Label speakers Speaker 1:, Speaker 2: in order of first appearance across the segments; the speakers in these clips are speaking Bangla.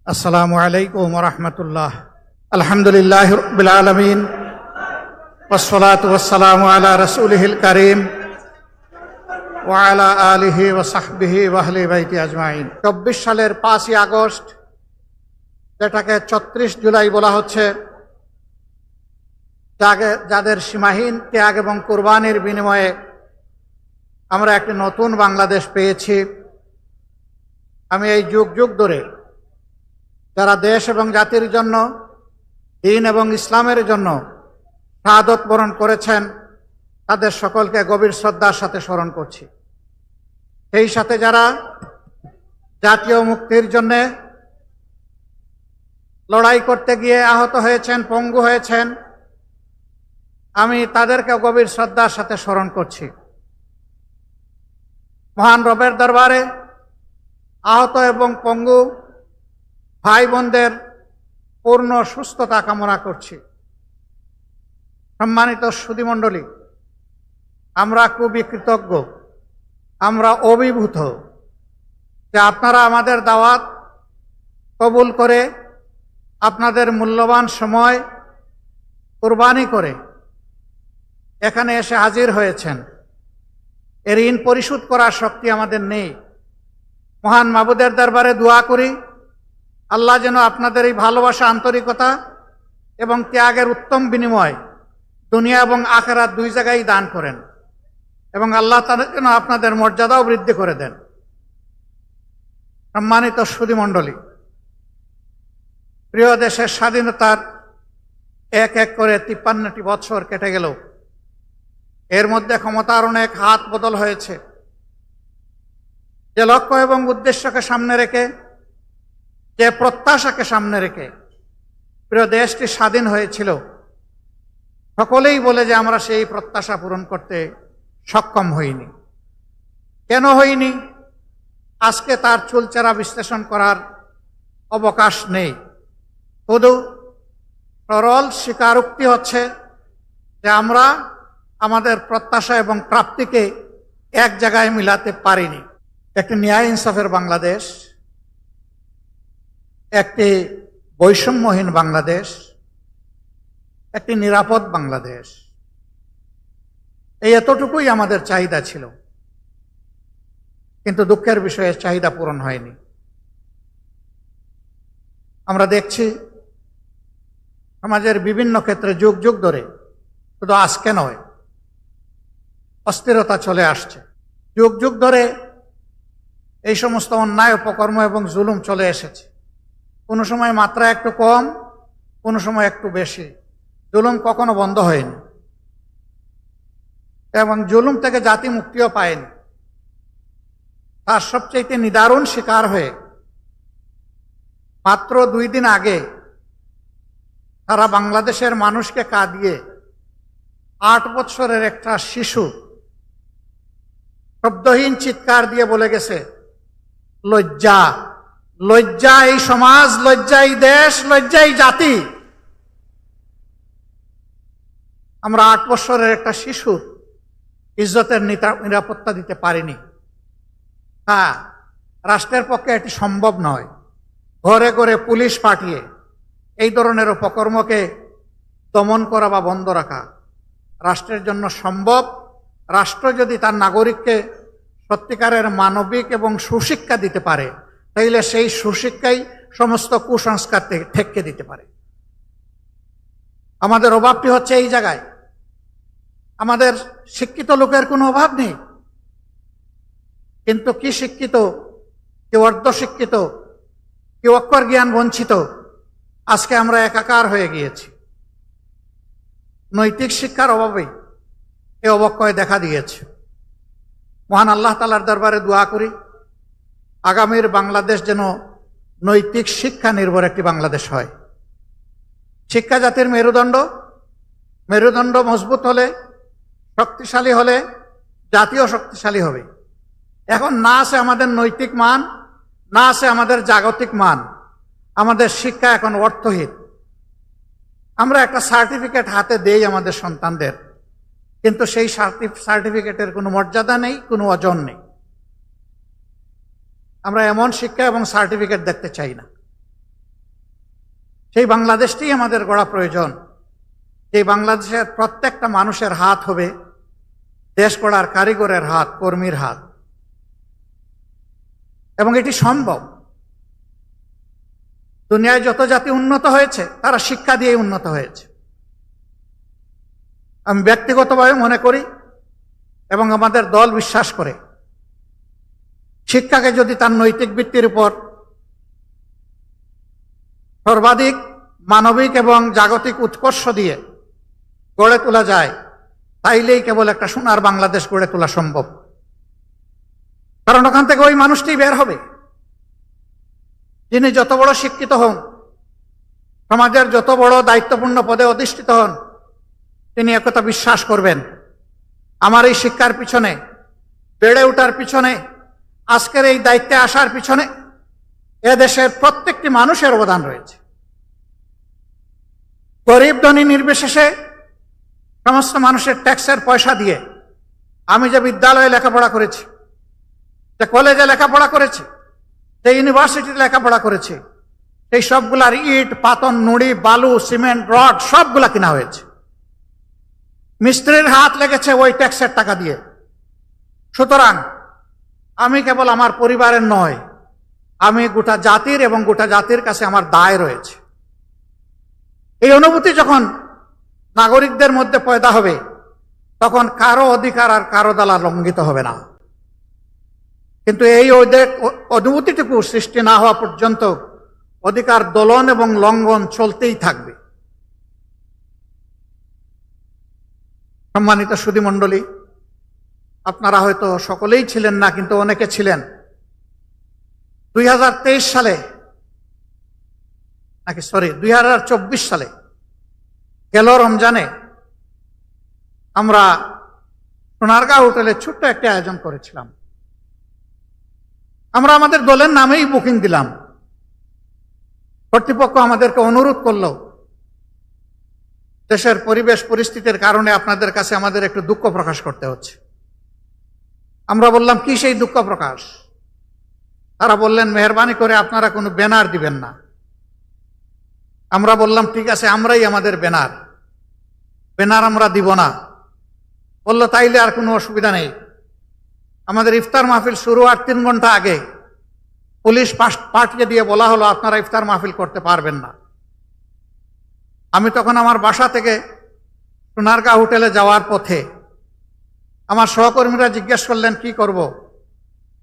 Speaker 1: আসসালামু আলাইকুম ওয়া রাহমাতুল্লাহ। আলহামদুলিল্লাহি রাব্বিল আলামিন ওয়াসসালাতু ওয়াসসালামু আলা রাসূলিহিল কারীম ওয়া আলা আলিহি ওয়া সাহবিহি ওয়া আহলি বাইতি আজমাইন। ২৪ সালের ৫ই আগস্ট, যেটাকে ৩৬ জুলাই বলা হচ্ছে, যাদের সীমাহীন ত্যাগ এবং কুরবানির বিনিময়ে আমরা একটি নতুন বাংলাদেশ পেয়েছি। আমি এই যুগ যুগ ধরে যারা দেশ এবং জাতির জন্য, দ্বীন এবং ইসলামের জন্য শাহাদত বরণ করেছেন, তাদের সকলকে গভীর শ্রদ্ধার সাথে স্মরণ করছি। সেই সাথে যারা জাতীয় মুক্তির জন্য লড়াই করতে গিয়ে আহত হয়েছেন, পঙ্গু হয়েছেন, আমি তাদেরকে গভীর শ্রদ্ধার সাথে স্মরণ করছি। মহান রবের দরবারে আহত এবং পঙ্গু ভাই বোনদের পূর্ণ সুস্থতা কামনা করছি। সম্মানিত সুধীমণ্ডলী, আমরা খুবই কৃতজ্ঞ, আমরা অভিভূত যে আপনারা আমাদের দাওয়াত কবুল করে আপনাদের মূল্যবান সময় কুরবানি করে এখানে এসে হাজির হয়েছেন। এর ঋণ পরিশোধ করার শক্তি আমাদের নেই। মহান মাবুদের দরবারে দোয়া করি, আল্লাহ যেন আপনাদের এই ভালোবাসা, আন্তরিকতা এবং ত্যাগের উত্তম বিনিময় দুনিয়া এবং আখিরাত দুই জায়গায় দান করেন, এবং আল্লাহ তাআলা যেন আপনাদের মর্যাদাও বৃদ্ধি করে দেন। সম্মানিত সুধীমণ্ডলী, প্রিয় দেশের স্বাধীনতার এক এক করে ৫৩টি বছর কেটে গেল। এর মধ্যে ক্ষমতার অনেক হাত বদল হয়েছে। যে লক্ষ্য এবং উদ্দেশ্যকে সামনে রেখে, যে প্রত্যাশাকে সামনে রেখে প্রিয় দেশটি স্বাধীন হয়েছিল, সকলেই বলে যে আমরা সেই প্রত্যাশা পূরণ করতে সক্ষম হইনি। কেন হইনি? আজকে তার চুলচেরা বিশ্লেষণ করার অবকাশ নেই। শুধু সরল স্বীকারোক্তি হচ্ছে যে আমরা আমাদের প্রত্যাশা এবং প্রাপ্তিকে এক জায়গায় মিলাতে পারিনি। একটি ন্যায় ইনসাফের বাংলাদেশ, একটি বৈষম্যহীন বাংলাদেশ, একটি নিরাপদ বাংলাদেশ, এই এতটুকুই আমাদের চাহিদা ছিল। কিন্তু দুঃখের বিষয়ে চাহিদা পূরণ হয়নি। আমরা দেখছি সমাজের বিভিন্ন ক্ষেত্রে যুগ যুগ ধরে, শুধু আজকে নয়, অস্থিরতা চলে আসছে। যুগ যুগ ধরে এই সমস্ত অন্যায়, অপকর্ম এবং জুলুম চলে এসেছে। কোনো সময় মাত্রা একটু কম, কোনো সময় একটু বেশি। জুলুম কখনো বন্ধ হয়নি, এবং জুলুম থেকে জাতি মুক্তিও পায়নি। তার সবচেয়ে নিদারুণ শিকার হয়ে মাত্র 2 দিন আগে সারা বাংলাদেশের মানুষকে কাঁদিয়ে 8 বছরের একটা শিশু শব্দহীন চিৎকার দিয়ে বলে গেছে, লজ্জা, লজ্জা এই সমাজ, লজ্জা এই দেশ, লজ্জা এই জাতি। আমরা 8 বছরের একটা শিশুর ইজ্জতের নিরাপত্তা দিতে পারিনি। হ্যাঁ, রাষ্ট্রের পক্ষে এটি সম্ভব নয়। ঘরে ঘরে পুলিশ পাঠিয়ে এই ধরনের অপকর্মকে দমন করা বা বন্ধ রাখা রাষ্ট্রের জন্য সম্ভব। রাষ্ট্র যদি তার নাগরিককে সত্যিকারের মানবিক এবং সুশিক্ষা দিতে পারে, তাইলে সেই সুশিক্ষাই সমস্ত কুসংস্কার ঠেকিয়ে দিতে পারে। আমাদের অভাবটি হচ্ছে এই জায়গায়। আমাদের শিক্ষিত লোকের কোনো অভাব নেই, কিন্তু কি শিক্ষিত, কেউ অর্ধশিক্ষিত, কেউ অক্ষর জ্ঞান বঞ্চিত, আজকে আমরা একাকার হয়ে গিয়েছি। নৈতিক শিক্ষার অভাবেই এ অবক্ষয় দেখা দিয়েছে। মহান আল্লাহ তাআলার দরবারে দোয়া করি, আগামীর বাংলাদেশ যেন নৈতিক শিক্ষা নির্ভর একটি বাংলাদেশ হয়। শিক্ষা জাতির মেরুদণ্ড। মেরুদণ্ড মজবুত হলে, শক্তিশালী হলে জাতীয় শক্তিশালী হবে। এখন না আছে আমাদের নৈতিক মান, না আছে আমাদের জাগতিক মান। আমাদের শিক্ষা এখন অর্থহীন। আমরা একটা সার্টিফিকেট হাতে দেই আমাদের সন্তানদের, কিন্তু সেই সার্টিফিকেটের কোনো মর্যাদা নেই, কোনো ওজন নেই। আমরা এমন শিক্ষা এবং সার্টিফিকেট দেখতে চাই না। সেই বাংলাদেশটি আমাদের গড়া প্রয়োজন। এই বাংলাদেশের প্রত্যেকটা মানুষের হাত হবে দেশ গড়ার কারিগরের হাত, কর্মীর হাত, এবং এটি সম্ভব। দুনিয়ায় যত জাতি উন্নত হয়েছে তারা শিক্ষা দিয়ে উন্নত হয়েছে। আমি ব্যক্তিগতভাবে মনে করি এবং আমাদের দল বিশ্বাস করে, শিক্ষাকে যদি তার নৈতিক ভিত্তির উপর সর্বাধিক মানবিক এবং জাগতিক উৎকর্ষ দিয়ে গড়ে তোলা যায়, তাইলেই কেবল একটা সোনার বাংলাদেশ গড়ে তোলা সম্ভব। কারণ ওখান থেকে ওই মানুষটি বের হবে যিনি যত বড় শিক্ষিত হন, সমাজের যত বড় দায়িত্বপূর্ণ পদে অধিষ্ঠিত হন, তিনি একথা বিশ্বাস করবেন, আমার এই শিক্ষার পিছনে, বেড়ে ওঠার পিছনে, আজকের এই দায়িত্বে আসার পিছনে এদেশের প্রত্যেকটি মানুষের অবদান রয়েছে। গরিব ধনী নির্বিশেষে সমস্ত মানুষের ট্যাক্সের পয়সা দিয়ে আমি যে বিদ্যালয়ে লেখাপড়া করেছি, যে কলেজে লেখাপড়া করেছি, যে ইউনিভার্সিটিতে লেখাপড়া করেছি, সেই সবগুলার ইট, পাতন, নুড়ি, বালু, সিমেন্ট, রড সবগুলা কিনা হয়েছে। মিস্ত্রির হাত লেগেছে ওই ট্যাক্সের টাকা দিয়ে। সুতরাং আমি কেবল আমার পরিবারের নয়, আমি গোটা জাতির এবং গোটা জাতির কাছে আমার দায় রয়েছে। এই অনুভূতি যখন নাগরিকদের মধ্যে পয়দা হবে, তখন কারো অধিকার আর কারো দ্বারা লঙ্ঘিত হবে না। কিন্তু এই অনুভূতিটুকু সৃষ্টি না হওয়া পর্যন্ত অধিকার দোলন এবং লঙ্ঘন চলতেই থাকবে। সম্মানিত সুধীমণ্ডলী, আপনারা হয়তো সকলেই ছিলেন না, কিন্তু অনেকে ছিলেন 2023 সালে, নাকি 2024 সালে গেল রমজানে আমরা সোনারগাঁও হোটেলে ছোট্ট একটা আয়োজন করেছিলাম। আমরা আমাদের দলের নামেই বুকিং দিলাম। কর্তৃপক্ষ আমাদেরকে অনুরোধ করল, দেশের পরিবেশ পরিস্থিতির কারণে আপনাদের কাছে আমাদের একটু দুঃখ প্রকাশ করতে হচ্ছে। আমরা বললাম, কি সেই দুঃখ প্রকাশ? তারা বললেন, মেহরবানি করে আপনারা কোনো ব্যানার দিবেন না। আমরা বললাম, ঠিক আছে, আমরাই আমাদের ব্যানার আমরা দিব না। বললো, তাইলে আর কোনো অসুবিধা নেই। আমাদের ইফতার মাহফিল শুরু হওয়ার 3 ঘন্টা আগে পুলিশ পাঠিয়ে দিয়ে বলা হলো, আপনারা ইফতার মাহফিল করতে পারবেন না। আমি তখন আমার বাসা থেকে সোনারগাঁও হোটেলে যাওয়ার পথে আমার সহকর্মীরা জিজ্ঞেস করলেন, কি করব?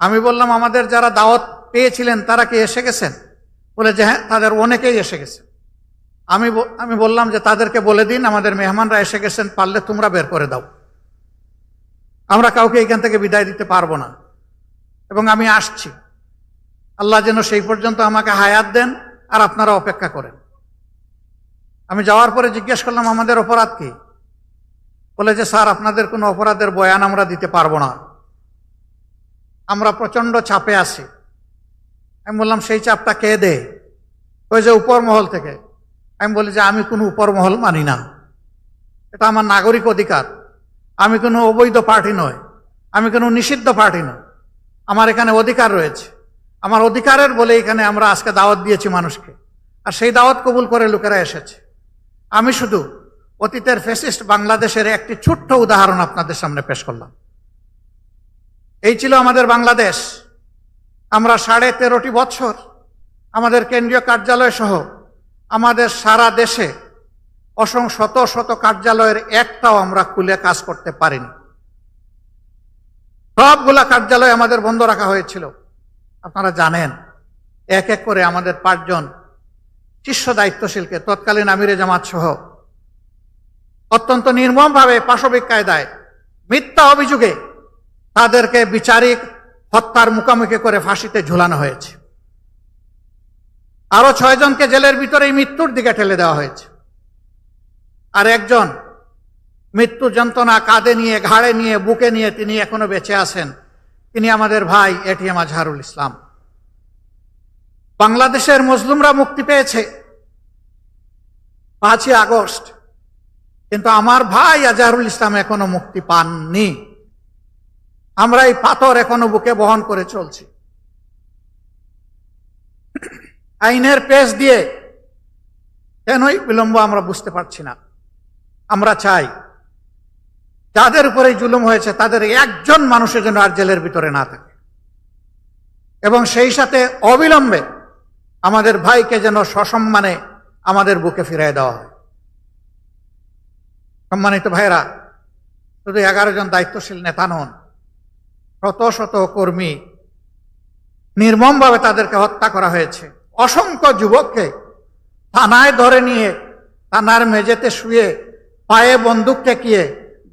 Speaker 1: আমি বললাম, আমাদের যারা দাওয়াত পেয়েছিলেন তারা কি এসে গেছেন? বলে যে হ্যাঁ, তাদের অনেকেই এসে গেছে। আমি বললাম যে তাদেরকে বলে দিন আমাদের মেহমানরা এসে গেছেন, পারলে তোমরা বের করে দাও, আমরা কাউকে এখান থেকে বিদায় দিতে পারবো না, এবং আমি আসছি। আল্লাহ যেন সেই পর্যন্ত আমাকে হায়াত দেন, আর আপনারা অপেক্ষা করেন। আমি যাওয়ার পরে জিজ্ঞেস করলাম, আমাদের অপরাধ কি? বলে যে স্যার, আপনাদের কোনো অপরাধের বয়ান আমরা দিতে পারবো না, আমরা প্রচন্ড চাপে আছি। আমি বললাম, সেই চাপটা কে দে? ওই যে উপর মহল থেকে। আমি বলি যে আমি কোনো উপর মহল মানি না, এটা আমার নাগরিক অধিকার। আমি কোনো অবৈধ পার্টি নয়, আমি কোনো নিষিদ্ধ পার্টি নয়, আমার এখানে অধিকার রয়েছে। আমার অধিকারের বলে এখানে আমরা আজকে দাওয়াত দিয়েছি মানুষকে, আর সেই দাওয়াত কবুল করে লোকেরা এসেছে। আমি শুধু অতীতের ফ্যাসিস্ট বাংলাদেশের একটি ছোট্ট উদাহরণ আপনাদের সামনে পেশ করলাম। এই ছিল আমাদের বাংলাদেশ। আমরা 13.5 বছর আমাদের কেন্দ্রীয় কার্যালয় সহ আমাদের সারা দেশে শত শত কার্যালয়ের একটাও আমরা খুলে কাজ করতে পারিনি। সবগুলা কার্যালয় আমাদের বন্ধ রাখা হয়েছিল। আপনারা জানেন, এক এক করে আমাদের 5 জন শীর্ষ দায়িত্বশীলকে, তৎকালীন আমিরে জামাত সহ, অত্যন্ত নির্মমভাবে পাশবিক কায়দায় মিথ্যা অভিযোগে তাদেরকে বিচারিক হত্যার মুখোমুখি করে ফাঁসিতে ঝুলানো হয়েছে। আরো 6 জনকে জেলের ভিতরেই মৃত্যুর দিকে ঠেলে দেওয়া হয়েছে। আর একজন মৃত্যু যন্ত্রণা কাঁধে নিয়ে, ঘাড়ে নিয়ে, বুকে নিয়ে তিনি এখনো বেঁচে আছেন। তিনি আমাদের ভাই এটিএম আজহারুল ইসলাম। বাংলাদেশের মজলুমরা মুক্তি পেয়েছে 5ই আগস্ট, কিন্তু আমার ভাই আজহারুল ইসলাম এখনো মুক্তি পাননি। আমরা এই পাথর এখনো বুকে বহন করে চলছি। আইনের পেশ দিয়ে কেনই বিলম্ব আমরা বুঝতে পারছি না। আমরা চাই যাদের উপরে জুলুম হয়েছে তাদের একজন মানুষের জন্য আর জেলের ভিতরে না থাকে, এবং সেই সাথে অবিলম্বে আমাদের ভাইকে যেন সসম্মানে আমাদের বুকে ফিরিয়ে দেওয়া হয়। সম্মানিত ভাইরা, শুধু 11 জন দায়িত্বশীল নেতা নন, শত শত কর্মী নির্মমভাবে তাদেরকে হত্যা করা হয়েছে। অসংখ্য যুবককে থানায় ধরে নিয়ে থানার মেঝেতে শুয়ে পায়ে বন্দুক ঠেকিয়ে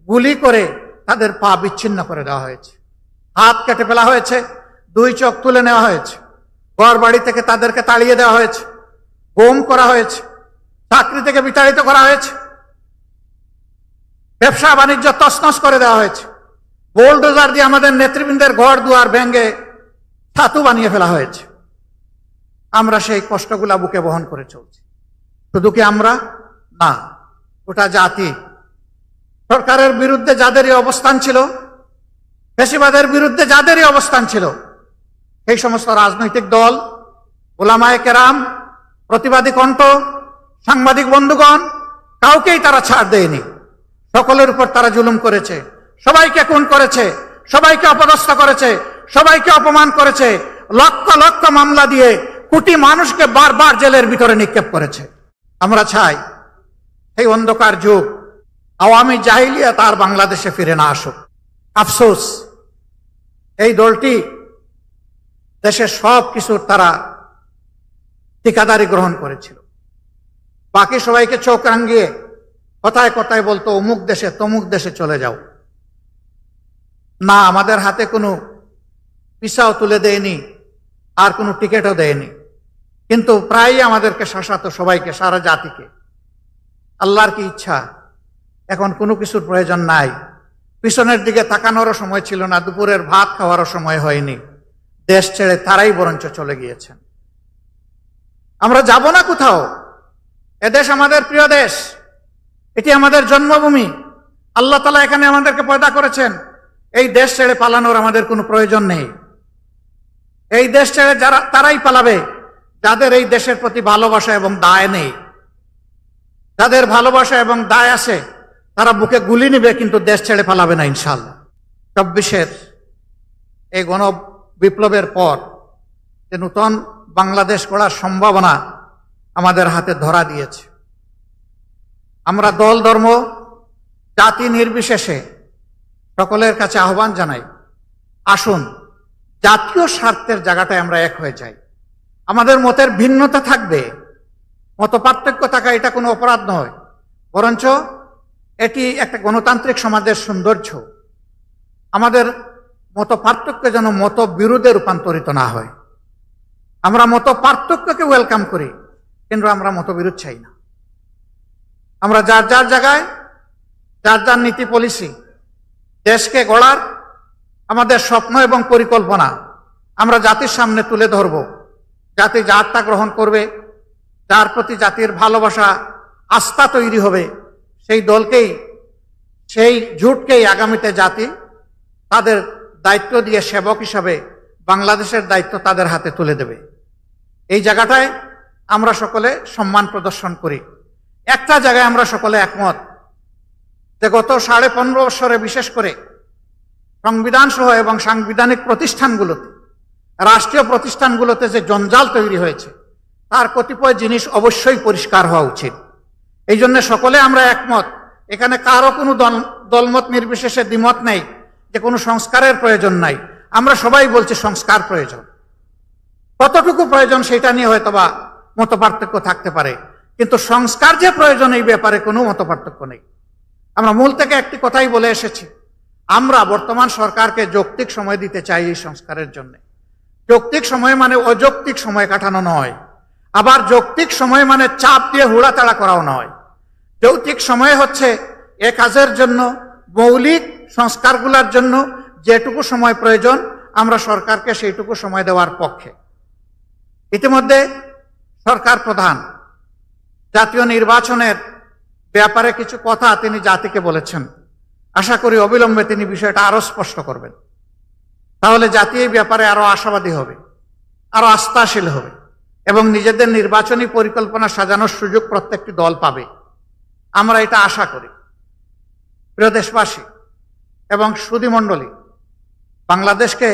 Speaker 1: গুলি করে তাদের পা বিচ্ছিন্ন করে দেওয়া হয়েছে, হাত কেটে ফেলা হয়েছে, 2 চোখ তুলে নেওয়া হয়েছে, ঘর বাড়ি থেকে তাদেরকে তাড়িয়ে দেওয়া হয়েছে, গুম করা হয়েছে, চাকরি থেকে বিতাড়িত করা হয়েছে, ব্যবসা বাণিজ্য তছনছ করে দেওয়া হয়েছে, বোলডোজার দিয়ে আমাদের নেতৃবৃন্দের ঘর দুয়ার ভেঙে ছাতু বানিয়ে ফেলা হয়েছে। আমরা সেই কষ্টগুলা বুকে বহন করে চলছি। শুধু কি আমরা না, গোটা জাতি। সরকারের বিরুদ্ধে যাদেরই অবস্থান ছিল, ফ্যাসিবাদের বিরুদ্ধে যাদেরই অবস্থান ছিল, সেই সমস্ত রাজনৈতিক দল, ওলামায়ে কেরাম, প্রতিবাদী কণ্ঠ, সাংবাদিক বন্ধুগণ, কাউকেই তারা ছাড় দেয়নি। সকলের উপর তারা জুলুম করেছে, সবাইকে খুন করেছে, সবাইকে অপদস্থ করেছে, সবাইকে অপমান করেছে, লক্ষ লক্ষ মামলা দিয়ে কোটি মানুষকে বারবার জেলের ভিতরে নিক্ষেপ করেছে। আমরা চাই এই অন্ধকার যুগ আওয়ামী জাহিলিয়াত আর বাংলাদেশে ফিরে না আসুক। আফসোস, এই দলটি দেশের সব কিছুর তারা ঠিকাদারি গ্রহণ করেছিল। বাকি সবাইকে চোখ রাঙিয়ে কথায় কথায় বলতো অমুক দেশে তমুক দেশে চলে যাও। না, আমাদের হাতে কোনো ভিসাও তুলে দেয়নি, আর কোনো টিকিটও দেয়নি, কিন্তু প্রায়ই আমাদেরকে শাসাতো, সবাইকে, সারা জাতিকে। আল্লাহর কি ইচ্ছা, এখন কোনো কিছুর প্রয়োজন নাই। পিছনের দিকে তাকানোরও সময় ছিল না, দুপুরের ভাত খাওয়ারও সময় হয়নি। দেশ ছেড়ে তারাই বরঞ্চ চলে গিয়েছেন। আমরা যাব না কোথাও। এদেশ আমাদের প্রিয় দেশ, এটি আমাদের জন্মভূমি। আল্লাহ তাআলা এখানে আমাদেরকে পয়দা করেছেন। এই দেশ ছেড়ে পালানোর আমাদের কোনো প্রয়োজন নেই। এই দেশ ছেড়ে যারা তারাই পালাবে যাদের এই দেশের প্রতি ভালোবাসা এবং দায় নেই। যাদের ভালোবাসা এবং দায় আছে তারা বুকে গুলি নেবে, কিন্তু দেশ ছেড়ে পালাবে না ইনশাআল্লাহ। 24-এর এই গণ বিপ্লবের পর যে নূতন বাংলাদেশ গড়ার সম্ভাবনা আমাদের হাতে ধরা দিয়েছে। আমরা দল, ধর্ম, জাতি নির্বিশেষে সকলের কাছে আহ্বান জানাই, আসুন জাতীয় স্বার্থের জায়গাটায় আমরা এক হয়ে যাই। আমাদের মতের ভিন্নতা থাকবে, মত পার্থক্য থাকা এটা কোনো অপরাধ নয়, বরঞ্চ এটি একটা গণতান্ত্রিক সমাজের সৌন্দর্য। আমাদের মত পার্থক্য যেন মত বিরোধে রূপান্তরিত না হয়। আমরা মত পার্থক্যকে ওয়েলকাম করি, কিন্তু আমরা মতবিরোধ চাই না। আমরা যার যার জায়গায় যার যার নীতি পলিসি, দেশকে গড়ার আমাদের স্বপ্ন এবং পরিকল্পনা আমরা জাতির সামনে তুলে ধরব। জাতি যার তা গ্রহণ করবে, যার প্রতি জাতির ভালোবাসা, আস্থা তৈরি হবে, সেই দলকেই, সেই জোটকেই আগামীতে জাতি তাদের দায়িত্ব দিয়ে সেবক হিসাবে বাংলাদেশের দায়িত্ব তাদের হাতে তুলে দেবে। এই জায়গাটায় আমরা সকলে সম্মান প্রদর্শন করি। একটা জায়গায় আমরা সকলে একমত যে গত 15.5 বছরে বিশেষ করে সংবিধান সহ এবং সাংবিধানিক প্রতিষ্ঠানগুলোতে, রাষ্ট্রীয় প্রতিষ্ঠানগুলোতে যে জঞ্জাল তৈরি হয়েছে তার কতিপয় জিনিস অবশ্যই পরিষ্কার হওয়া উচিত। এই জন্য সকলে আমরা একমত, এখানে কারো কোনো দলমত নির্বিশেষে দ্বিমত নেই যে কোনো সংস্কারের প্রয়োজন নাই। আমরা সবাই বলছি সংস্কার প্রয়োজন। কতটুকু প্রয়োজন সেটা নিয়ে হয়তোবা মতপার্থক্য থাকতে পারে, কিন্তু সংস্কার যে প্রয়োজন এই ব্যাপারে কোনো মতপার্থক্য নেই। আমরা মূল থেকে একটি কথাই বলে এসেছি, আমরা বর্তমান সরকারকে যৌক্তিক সময় দিতে চাই এই সংস্কারের জন্য। যৌক্তিক সময় মানে অযৌক্তিক সময় কাটানো নয়, আবার যৌক্তিক সময় মানে চাপ দিয়ে হুড়াতাড়া করাও নয়। যৌক্তিক সময় হচ্ছে এ কাজের জন্য, মৌলিক সংস্কারগুলোর জন্য যেটুকু সময় প্রয়োজন আমরা সরকারকে সেইটুকু সময় দেওয়ার পক্ষে। ইতিমধ্যে সরকার প্রধান জাতীয় নির্বাচনের ব্যাপারে কিছু কথা তিনি জাতিকে বলেছেন। আশা করি অবিলম্বে তিনি বিষয়টা আরো স্পষ্ট করবেন, তাহলে জাতি এই ব্যাপারে আরো আশাবাদী হবে, আরো আস্থাশীল হবে এবং নিজেদের নির্বাচনী পরিকল্পনা সাজানোর সুযোগ প্রত্যেকটি দল পাবে, আমরা এটা আশা করি। প্রিয় দেশবাসী এবং সুধীমণ্ডলী, বাংলাদেশকে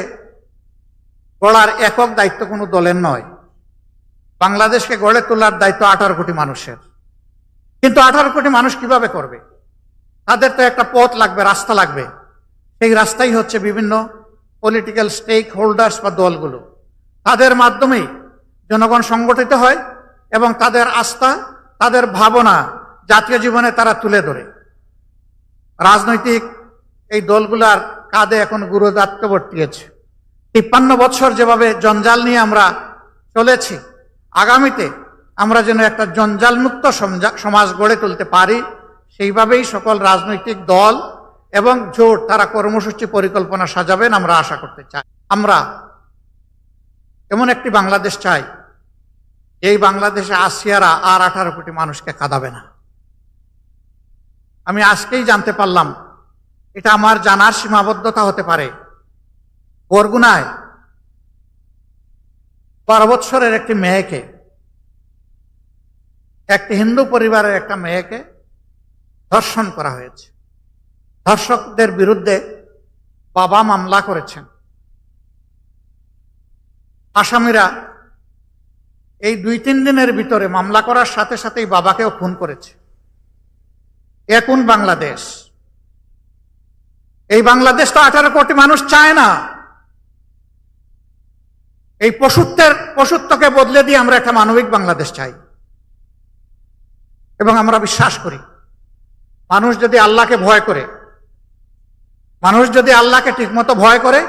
Speaker 1: গড়ার একক দায়িত্ব কোনো দলের নয়। বাংলাদেশকে গড়ে তোলার দায়িত্ব 18 কোটি মানুষের। কিন্তু 18 কোটি মানুষ কিভাবে করবে? তাদের তো একটা পথ লাগবে, রাস্তা লাগবে। সেই রাস্তাই হচ্ছে বিভিন্ন পলিটিক্যাল স্টেক হোল্ডার্স বা দলগুলো। তাদের মাধ্যমেই জনগণ সংগঠিত হয় এবং তাদের আস্থা, তাদের ভাবনা জাতীয় জীবনে তারা তুলে ধরে। রাজনৈতিক এই দলগুলার কাঁধে এখন গুরুদায়িত্ব বর্তিয়েছে। 53 বছর যেভাবে জঞ্জাল নিয়ে আমরা চলেছি, আগামীতে আমরা যেন একটা জঞ্জালমুক্ত সমাজ গড়ে তুলতে পারি, সেইভাবেই সকল রাজনৈতিক দল এবং জোট তারা কর্মসূচি পরিকল্পনা সাজাবেন আমরা আশা করতে চাই। আমরা এমন একটি বাংলাদেশ চাই, এই বাংলাদেশে আসিয়ারা আর 18 কোটি মানুষকে কাঁদাবে না। আমি আজকেই জানতে পারলাম, এটা আমার জানার সীমাবদ্ধতা হতে পারে, বরগুনায় 12 বছরের একটি মেয়েকে, একটি হিন্দু পরিবারের একটা মেয়েকে ধর্ষণ করা হয়েছে। ধর্ষকদের বিরুদ্ধে বাবা মামলা করেছেন। আসামিরা এই 2-3 দিনের ভিতরে মামলা করার সাথে সাথেই বাবাকেও খুন করেছে। এ কোন বাংলাদেশ? এই বাংলাদেশ তো 18 কোটি মানুষ চায় না। এই পশুত্বকে বদলে দিয়ে আমরা একটা মানবিক বাংলাদেশ চাই। এবং আমরা বিশ্বাস করি, মানুষ যদি আল্লাহকে ভয় করে, মানুষ যদি আল্লাহকে ঠিকমতো ভয় করে,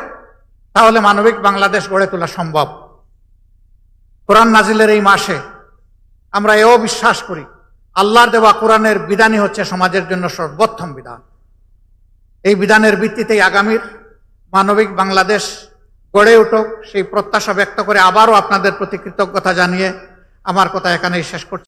Speaker 1: তাহলে মানবিক বাংলাদেশ গড়ে তোলা সম্ভব। কোরআন নাজিলের এই মাসে আমরা এও বিশ্বাস করি, আল্লাহর দেওয়া কোরআনের বিধানই হচ্ছে সমাজের জন্য সর্বোত্তম বিধান। এই বিধানের ভিত্তিতেই আগামীর মানবিক বাংলাদেশ গড়ে উঠুক, সেই প্রত্যাশা ব্যক্ত করে আবারও আপনাদের প্রতি কৃতজ্ঞতা জানিয়ে আমার কথা এখানেই শেষ করছি।